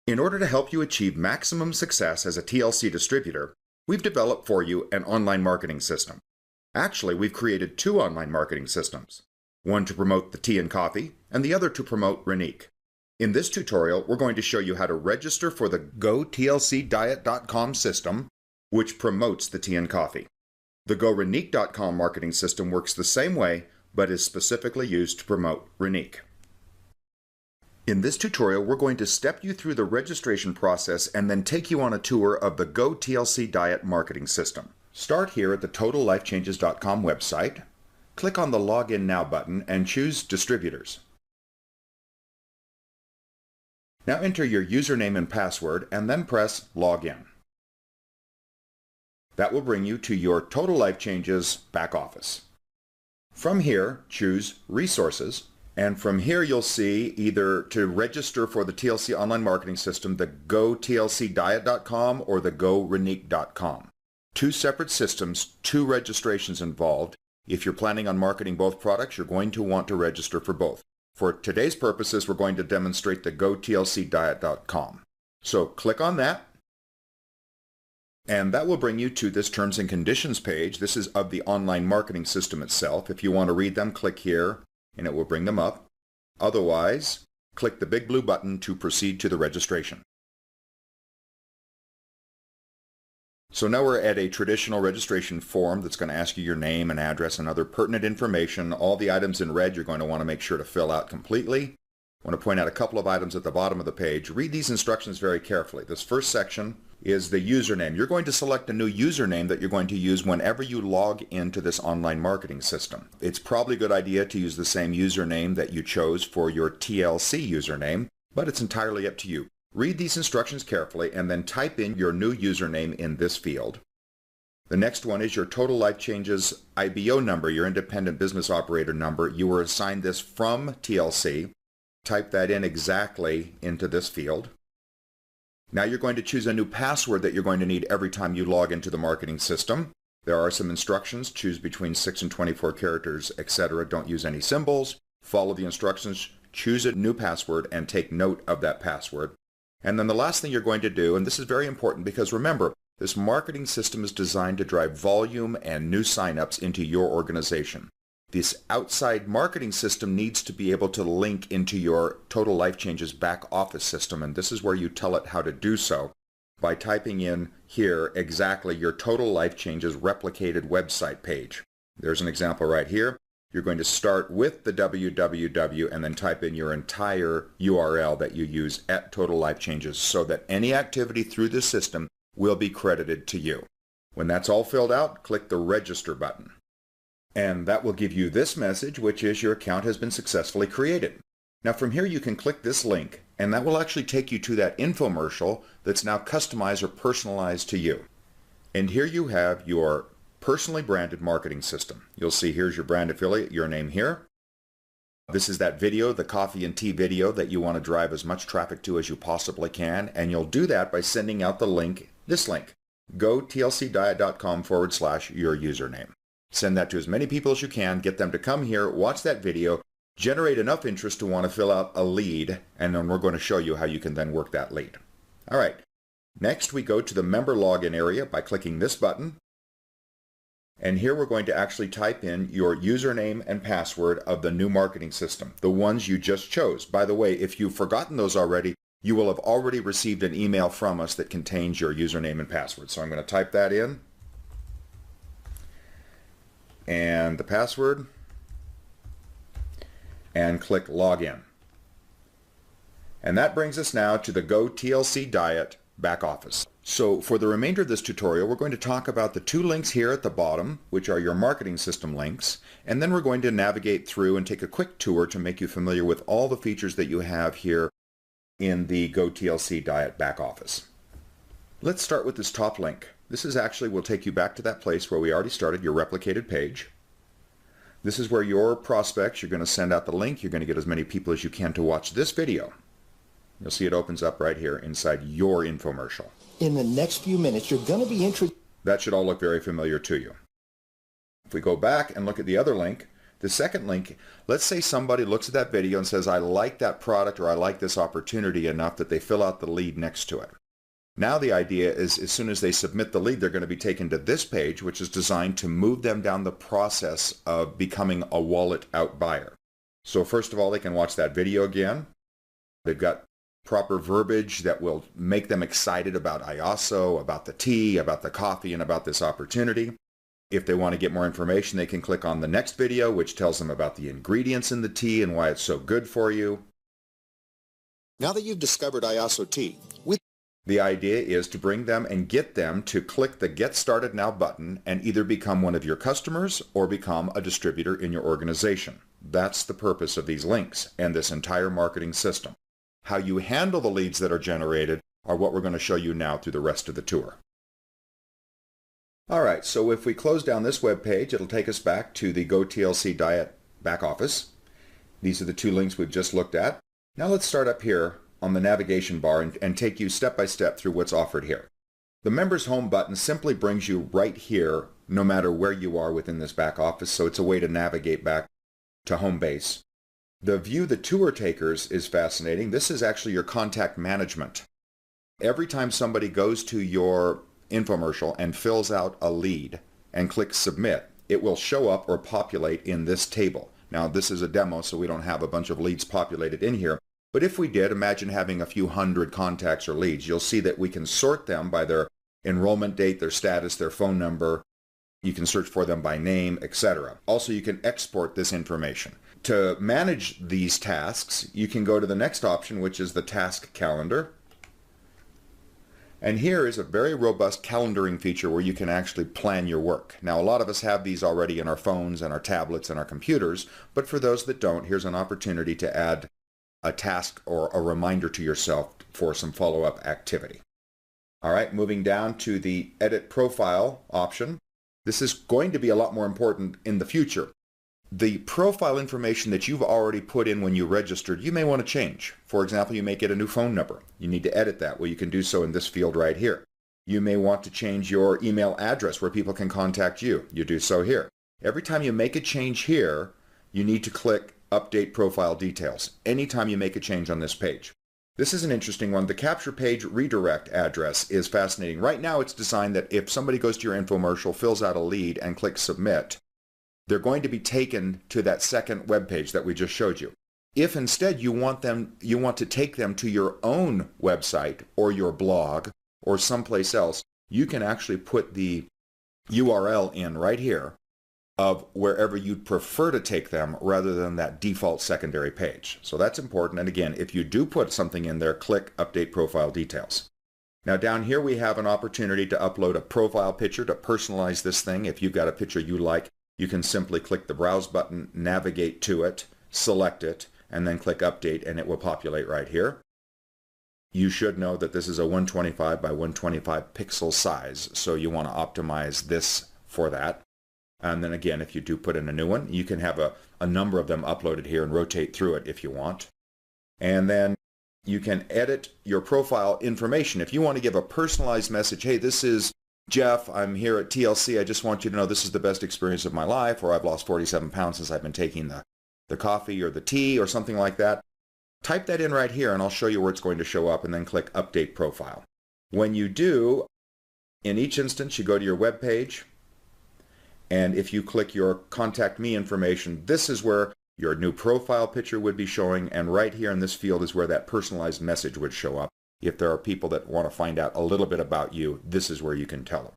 In order to help you achieve maximum success as a TLC distributor, we've developed for you an online marketing system. Actually, we've created two online marketing systems, one to promote the tea and coffee, and the other to promote Renique. In this tutorial, we're going to show you how to register for the GoTLCDiet.com system, which promotes the tea and coffee. The GoRenique.com marketing system works the same way, but is specifically used to promote Renique. In this tutorial, we're going to step you through the registration process and then take you on a tour of the GoTLC Diet marketing system. Start here at the TotalLifeChanges.com website, click on the Login Now button and choose Distributors. Now enter your username and password and then press Login. That will bring you to your Total Life Changes back office. From here, choose Resources. And from here you'll see either to register for the TLC online marketing system, the GoTLCDiet.com or the GoRenique.com. Two separate systems, two registrations involved. If you're planning on marketing both products, you're going to want to register for both. For today's purposes, we're going to demonstrate the GoTLCDiet.com. So click on that, and that will bring you to this Terms and Conditions page. This is of the online marketing system itself. If you want to read them, click here, and it will bring them up. Otherwise, click the big blue button to proceed to the registration. So now we're at a traditional registration form that's going to ask you your name and address and other pertinent information. All the items in red you're going to want to make sure to fill out completely. I want to point out a couple of items at the bottom of the page. Read these instructions very carefully. This first section is the username. You're going to select a new username that you're going to use whenever you log into this online marketing system. It's probably a good idea to use the same username that you chose for your TLC username, but it's entirely up to you. Read these instructions carefully and then type in your new username in this field. The next one is your Total Life Changes IBO number, your independent business operator number. You were assigned this from TLC. Type that in exactly into this field. Now you're going to choose a new password that you're going to need every time you log into the marketing system. There are some instructions. Choose between 6 and 24 characters, etc. Don't use any symbols. Follow the instructions. Choose a new password and take note of that password. And then the last thing you're going to do, and this is very important because remember, this marketing system is designed to drive volume and new signups into your organization. This outside marketing system needs to be able to link into your Total Life Changes back office system, and this is where you tell it how to do so by typing in here exactly your Total Life Changes replicated website page. There's an example right here. You're going to start with the www and then type in your entire URL that you use at Total Life Changes so that any activity through this system will be credited to you. When that's all filled out, click the Register button. And that will give you this message, which is your account has been successfully created. Now from here you can click this link, and that will actually take you to that infomercial that's now customized or personalized to you. And here you have your personally branded marketing system. You'll see here's your brand affiliate, your name here. This is that video, the coffee and tea video that you want to drive as much traffic to as you possibly can, and you'll do that by sending out the link, this link, GoTLCDiet.com/your username. Send that to as many people as you can, get them to come here, watch that video, generate enough interest to want to fill out a lead, and then we're going to show you how you can then work that lead. All right, next we go to the member login area by clicking this button. And here we're going to actually type in your username and password of the new marketing system, the ones you just chose. By the way, if you've forgotten those already, you will have already received an email from us that contains your username and password. So I'm going to type that in. And the password, and click Login. And that brings us now to the GoTLC Diet back office. So for the remainder of this tutorial, we're going to talk about the two links here at the bottom, which are your marketing system links, and then we're going to navigate through and take a quick tour to make you familiar with all the features that you have here in the GoTLC Diet back office. Let's start with this top link. This is actually will take you back to that place where we already started, your replicated page. This is where your prospects, you're going to send out the link. You're going to get as many people as you can to watch this video. You'll see it opens up right here inside your infomercial. In the next few minutes, you're going to be introduced. That should all look very familiar to you. If we go back and look at the other link, The second link, let's say somebody looks at that video and says, I like that product or I like this opportunity enough that they fill out the lead next to it. Now the idea is as soon as they submit the lead, they're going to be taken to this page, which is designed to move them down the process of becoming a wallet out buyer. So first of all, they can watch that video again. They've got proper verbiage that will make them excited about IASO, about the tea, about the coffee, and about this opportunity. If they want to get more information, they can click on the next video, which tells them about the ingredients in the tea and why it's so good for you. Now that you've discovered IASO tea, the idea is to bring them and get them to click the Get Started Now button and either become one of your customers or become a distributor in your organization. That's the purpose of these links and this entire marketing system. How you handle the leads that are generated are what we're going to show you now through the rest of the tour. All right, so if we close down this web page, it'll take us back to the Go TLC Diet back office. These are the two links we've just looked at. Now let's start up here on the navigation bar and take you step by step through what's offered here. The Members Home button simply brings you right here no matter where you are within this back office, so it's a way to navigate back to home base. The View the Tour Takers is fascinating. This is actually your contact management. Every time somebody goes to your infomercial and fills out a lead and clicks Submit, it will show up or populate in this table. Now this is a demo, so we don't have a bunch of leads populated in here. But if we did, imagine having a few hundred contacts or leads. You'll see that we can sort them by their enrollment date, their status, their phone number. You can search for them by name, etc. Also, you can export this information. To manage these tasks, you can go to the next option, which is the Task Calendar. And here is a very robust calendaring feature where you can actually plan your work. Now, a lot of us have these already in our phones and our tablets and our computers, but for those that don't, here's an opportunity to add a task or a reminder to yourself for some follow-up activity. All right, moving down to the Edit Profile option. This is going to be a lot more important in the future. The profile information that you've already put in when you registered, you may want to change. For example, you may get a new phone number. You need to edit that. Well, you can do so in this field right here. You may want to change your email address where people can contact you. You do so here. Every time you make a change here, you need to click Update Profile Details anytime you make a change on this page. This is an interesting one. The capture page redirect address is fascinating. Right now it's designed that if somebody goes to your infomercial, fills out a lead, and clicks Submit, they're going to be taken to that second web page that we just showed you. If instead you want to take them to your own website or your blog or someplace else, you can actually put the URL in right here of wherever you'd prefer to take them rather than that default secondary page. So that's important. And again, if you do put something in there, click Update Profile Details. Now down here we have an opportunity to upload a profile picture to personalize this thing. If you've got a picture you like, you can simply click the Browse button, navigate to it, select it, and then click Update, and it will populate right here. You should know that this is a 125 by 125 pixel size, so you want to optimize this for that. And then again, if you do put in a new one, you can have a number of them uploaded here and rotate through it if you want. And then you can edit your profile information. If you want to give a personalized message, hey, this is Jeff, I'm here at TLC. I just want you to know this is the best experience of my life, or I've lost 47 pounds since I've been taking the coffee or the tea or something like that. Type that in right here and I'll show you where it's going to show up, and then click Update Profile. When you do, in each instance, you go to your web page. And if you click your Contact Me information, this is where your new profile picture would be showing, and right here in this field is where that personalized message would show up. If there are people that want to find out a little bit about you, this is where you can tell them.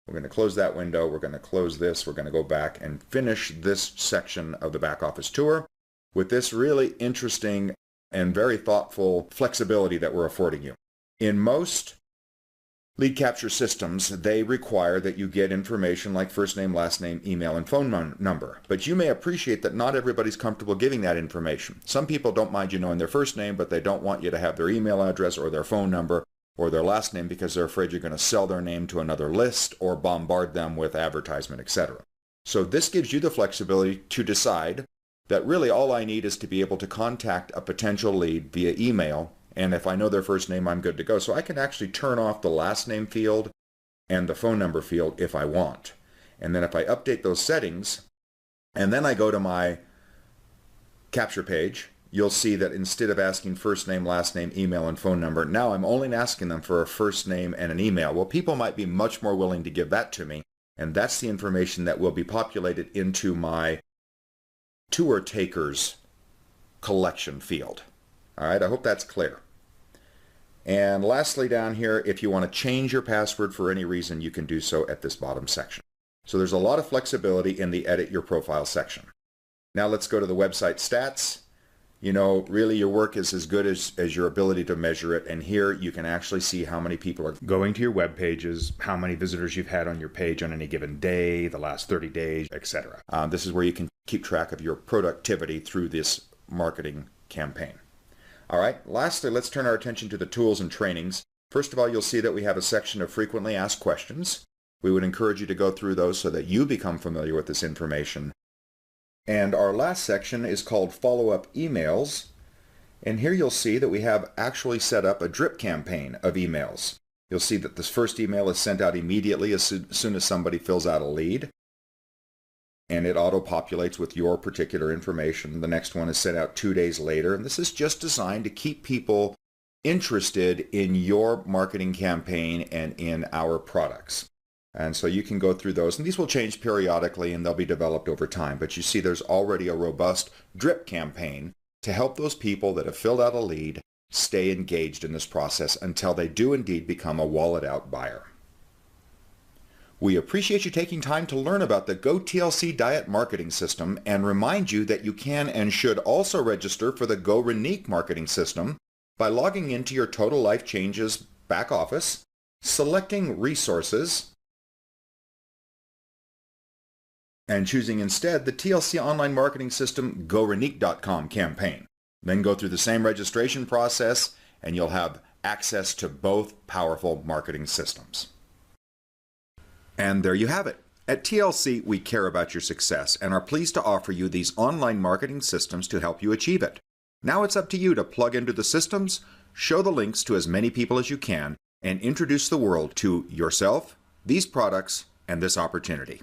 We're going to close that window. We're going to close this. We're going to go back and finish this section of the back office tour with this really interesting and very thoughtful flexibility that we're affording you. In most lead capture systems, they require that you get information like first name, last name, email, and phone number. But you may appreciate that not everybody's comfortable giving that information. Some people don't mind you knowing their first name, but they don't want you to have their email address or their phone number or their last name because they're afraid you're going to sell their name to another list or bombard them with advertisement, etc. So this gives you the flexibility to decide that really all I need is to be able to contact a potential lead via email, and if I know their first name, I'm good to go. So I can actually turn off the last name field and the phone number field if I want. And then if I update those settings, And then I go to my capture page. You'll see that instead of asking first name, last name, email, and phone number, now I'm only asking them for a first name and an email. Well, people might be much more willing to give that to me, and that's the information that will be populated into my tour takers collection field. All right, I hope that's clear. And lastly down here, if you want to change your password for any reason, you can do so at this bottom section. So there's a lot of flexibility in the Edit Your Profile section. Now let's go to the website stats. You know, really your work is as good as your ability to measure it. And here you can actually see how many people are going to your web pages, how many visitors you've had on your page on any given day, the last 30 days, etc. This is where you can keep track of your productivity through this marketing campaign. All right, lastly, let's turn our attention to the tools and trainings. First of all, you'll see that we have a section of frequently asked questions. We would encourage you to go through those so that you become familiar with this information. And our last section is called follow-up emails. And here you'll see that we have actually set up a drip campaign of emails. You'll see that this first email is sent out immediately as soon as somebody fills out a lead. And it auto-populates with your particular information. The next one is sent out 2 days later. And this is just designed to keep people interested in your marketing campaign and in our products. And so you can go through those, and these will change periodically and they'll be developed over time. But you see there's already a robust drip campaign to help those people that have filled out a lead stay engaged in this process until they do indeed become a wallet out buyer. We appreciate you taking time to learn about the Go TLC Diet Marketing System and remind you that you can and should also register for the Go Renique Marketing System by logging into your Total Life Changes back office, selecting Resources, and choosing instead the TLC Online Marketing System GoRenique.com campaign. Then go through the same registration process and you'll have access to both powerful marketing systems. And there you have it. At TLC, we care about your success and are pleased to offer you these online marketing systems to help you achieve it. Now it's up to you to plug into the systems, show the links to as many people as you can, and introduce the world to yourself, these products, and this opportunity.